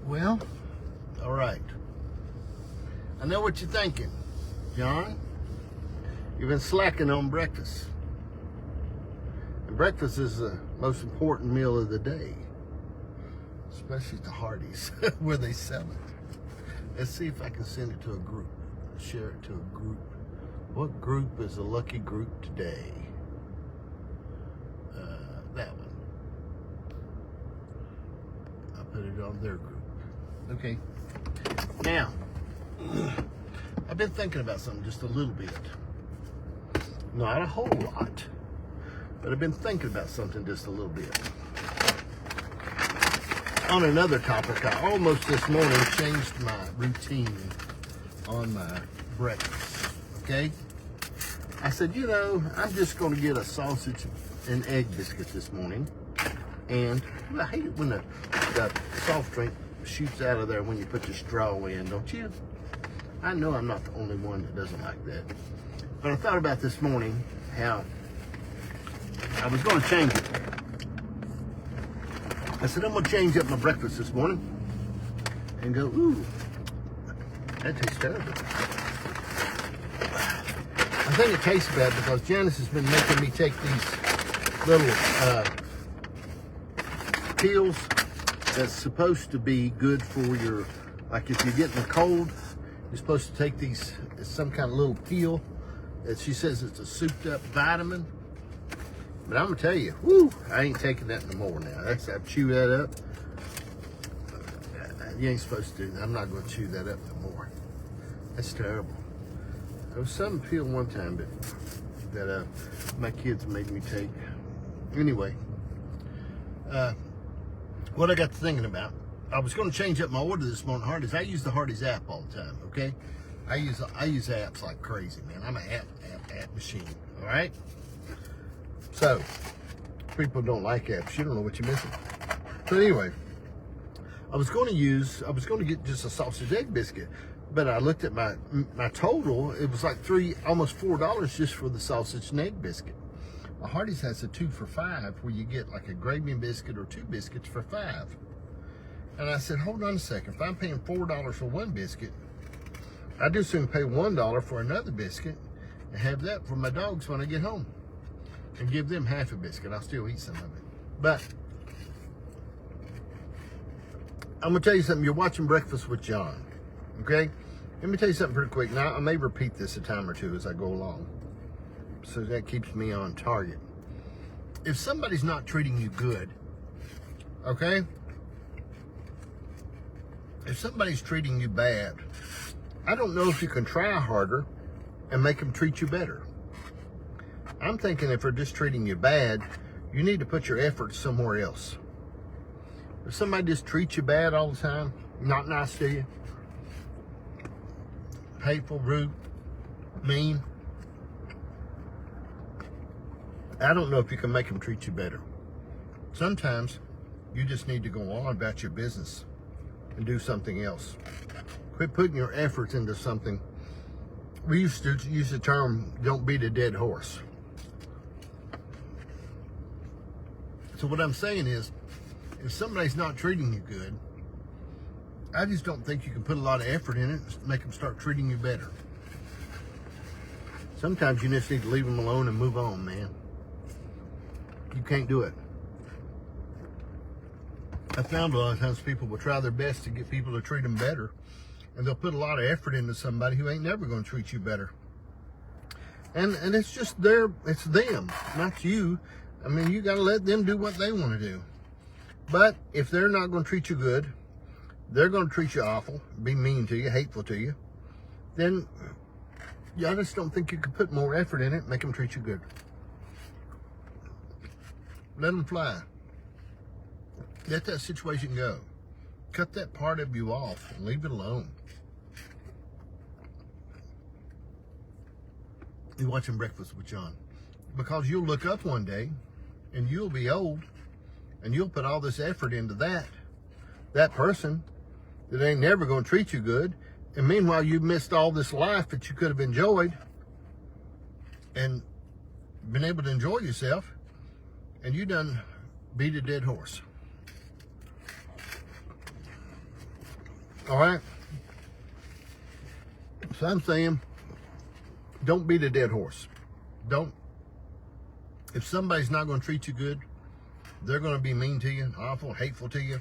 Well, all right. I know what you're thinking, John. You've been slacking on breakfast. And breakfast is the most important meal of the day, especially at the Hardee's where they sell it. Let's see if I can send it to a group, share it to a group. What group is a lucky group today? That one. I'll put it on their group. Okay. Now, I've been thinking about something just a little bit. Not a whole lot, but I've been thinking about something just a little bit. On another topic, I almost this morning changed my routine on my breakfast, okay? I said, you know, I'm just going to get a sausage and egg biscuit this morning. And I hate it when the soft drink shoots out of there when you put the straw in, don't you? I know I'm not the only one that doesn't like that. But I thought about this morning how I was going to change it. I said, I'm going to change up my breakfast this morning and go, ooh, that tastes terrible. I think it tastes bad because Janice has been making me take these little pills that's supposed to be good for your, like if you're getting a cold, you're supposed to take these, it's some kind of little pill that she says it's a souped up vitamin. But I'm gonna tell you, whoo, I ain't taking that no more now. I chew that up. You ain't supposed to do that. I'm not gonna chew that up no more. That's terrible. There was some pill one time that my kids made me take. Anyway, what I got to thinking about, I was going to change up my order this morning. Hardee's. I use the Hardee's app all the time. Okay, I use apps like crazy, man. I'm an app machine. All right. So people don't like apps. You don't know what you're missing. So anyway, I was going to get just a sausage egg biscuit. But I looked at my total, it was like almost $4 just for the sausage and egg biscuit. Well, Hardee's has a 2 for $5 where you get like a gravy biscuit or 2 biscuits for $5. And I said, hold on a second, if I'm paying $4 for one biscuit, I just soon pay $1 for another biscuit and have that for my dogs when I get home. And give them half a biscuit, I'll still eat some of it. But I'm gonna tell you something, you're watching Breakfast with John. Okay, let me tell you something pretty quick. Now, I may repeat this a time or two as I go along, so that keeps me on target. If somebody's not treating you good, okay, if somebody's treating you bad, I don't know if you can try harder and make them treat you better. I'm thinking if they're just treating you bad, you need to put your efforts somewhere else. If somebody just treats you bad all the time, not nice to you, hateful, rude, mean, I don't know if you can make them treat you better. Sometimes you just need to go on about your business and do something else. Quit putting your efforts into something. We used to use the term, don't beat a dead horse. So what I'm saying is, if somebody's not treating you good, I just don't think you can put a lot of effort in it and make them start treating you better. Sometimes you just need to leave them alone and move on, man. You can't do it. I found a lot of times people will try their best to get people to treat them better, and they'll put a lot of effort into somebody who ain't never going to treat you better. And it's just it's them, not you. I mean, you got to let them do what they want to do. But if they're not going to treat you good, they're going to treat you awful, be mean to you, hateful to you, then I just don't think you could put more effort in it, make them treat you good. Let them fly. Let that situation go. Cut that part of you off and leave it alone. You're watching Breakfast with John. Because you'll look up one day and you'll be old and you'll put all this effort into that person that ain't never going to treat you good, and meanwhile you missed all this life that you could have enjoyed and been able to enjoy yourself, and you done beat a dead horse. All right? So I'm saying, don't beat a dead horse. Don't. If somebody's not going to treat you good, they're going to be mean to you, awful, hateful to you.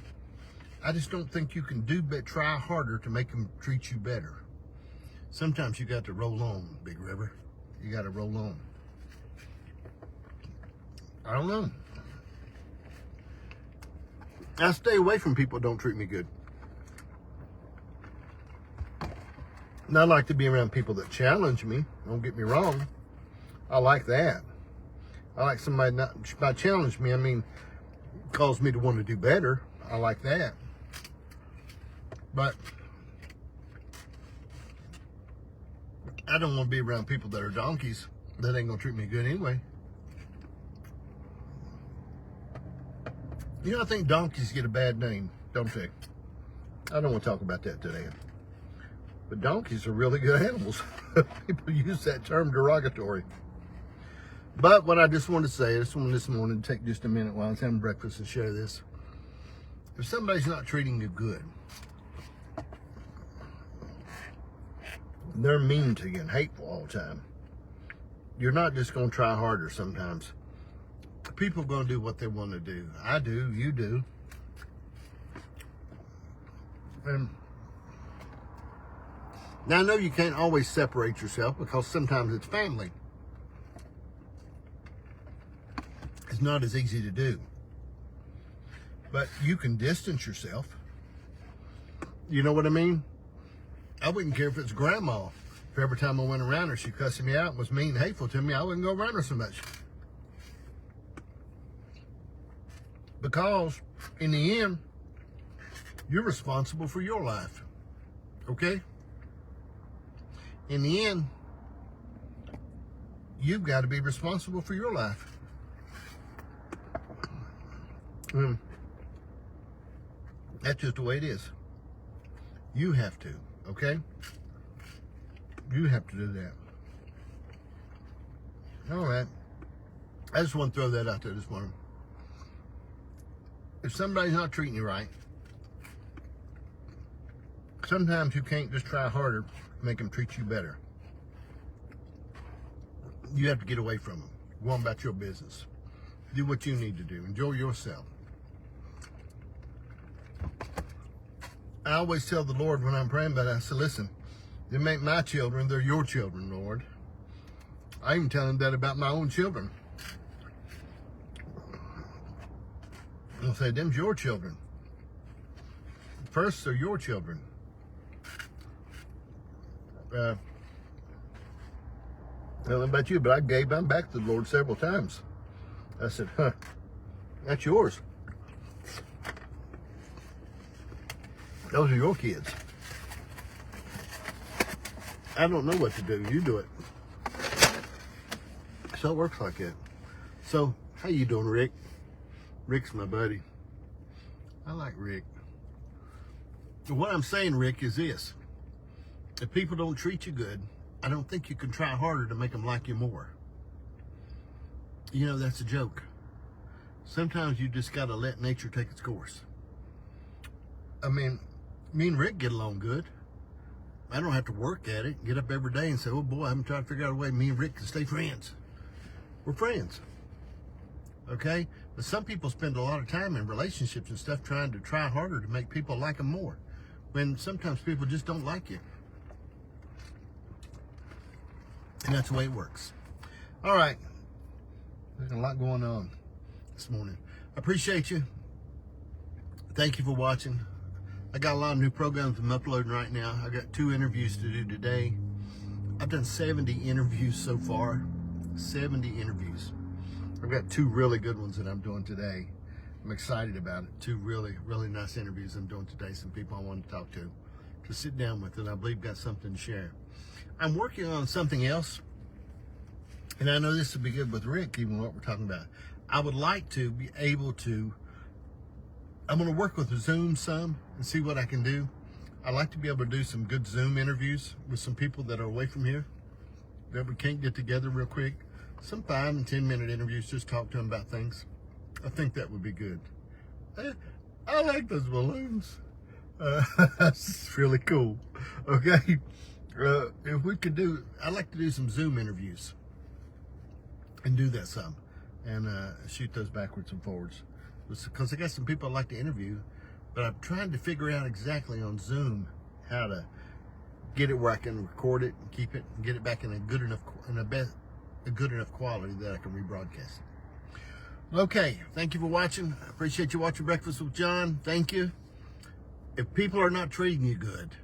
I just don't think you can try harder to make them treat you better. Sometimes you got to roll on, Big River. You got to roll on. I don't know. I stay away from people who don't treat me good. And I like to be around people that challenge me. Don't get me wrong. I like that. I like somebody not, by challenge me, I mean, cause me to want to do better. I like that. But I don't want to be around people that are donkeys that ain't gonna treat me good anyway. You know, I think donkeys get a bad name, don't they? I don't want to talk about that today. But donkeys are really good animals. People use that term derogatory. But what I just want to say, I just wanted this morning to take just a minute while I was having breakfast and share this. If somebody's not treating you good, they're mean to you and hateful all the time, you're not just going to try harder sometimes. People are going to do what they want to do. I do, you do. And now I know you can't always separate yourself because sometimes it's family. It's not as easy to do. But you can distance yourself. You know what I mean? I wouldn't care if it's grandma. If every time I went around her, she cussed me out and was mean and hateful to me, I wouldn't go around her so much. Because in the end, you're responsible for your life. Okay? In the end, you've got to be responsible for your life. That's just the way it is. You have to, okay? You have to do that. All right. I just want to throw that out there this morning. If somebody's not treating you right, sometimes you can't just try harder to make them treat you better. You have to get away from them. Go on about your business. Do what you need to do. Enjoy yourself. I always tell the Lord when I'm praying about it, I say, listen, they make my children, they're your children, Lord. I even tell him that about my own children. I'll say, them's your children. First, they're your children. I don't know about you, but I gave them back to the Lord several times. I said, that's yours. Those are your kids. I don't know what to do. You do it. So it works like that. So, how you doing, Rick? Rick's my buddy. I like Rick. What I'm saying, Rick, is this. If people don't treat you good, I don't think you can try harder to make them like you more. You know, that's a joke. Sometimes you just got to let nature take its course. I mean, me and Rick get along good. I don't have to work at it, get up every day and say, oh boy, I'm trying to figure out a way me and Rick can stay friends. We're friends. Okay? But some people spend a lot of time in relationships and stuff trying to try harder to make people like them more. When sometimes people just don't like you. And that's the way it works. All right. There's a lot going on this morning. I appreciate you. Thank you for watching. I got a lot of new programs I'm uploading right now. I got 2 interviews to do today. I've done 70 interviews so far. 70 interviews. I've got 2 really good ones that I'm doing today. I'm excited about it. 2 really, really nice interviews I'm doing today. Some people I want to talk to sit down with, and I believe got something to share. I'm working on something else, and I know this will be good with Rick, even what we're talking about. I would like to be able to, I'm going to work with Zoom some and see what I can do. I'd like to be able to do some good Zoom interviews with some people that are away from here that we can't get together real quick. Some 5 and 10 minute interviews, just talk to them about things. I think that would be good. I like those balloons. That's really cool. Okay. If we could do, I'd like to do some Zoom interviews and do that some and shoot those backwards and forwards. Because I got some people I'd like to interview, but I'm trying to figure out exactly on Zoom how to get it where I can record it and keep it and get it back in a good enough quality that I can rebroadcast it. Okay, thank you for watching. I appreciate you watching Breakfast with John. Thank you. If people are not treating you good,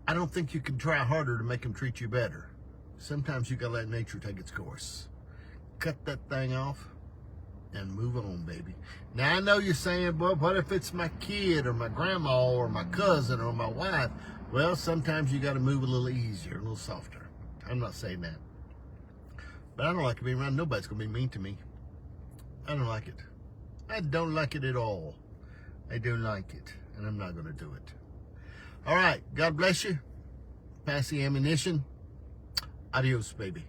I don't think you can try harder to make them treat you better. Sometimes you gotta let nature take its course. Cut that thing off and move on, baby. Now I know you're saying, well, what if it's my kid or my grandma or my cousin or my wife? Well, sometimes you gotta move a little easier, a little softer. I'm not saying that. But I don't like to be around nobody's gonna be mean to me. I don't like it. I don't like it at all. I don't like it, and I'm not gonna do it. All right, God bless you. Pass the ammunition. Adios, baby.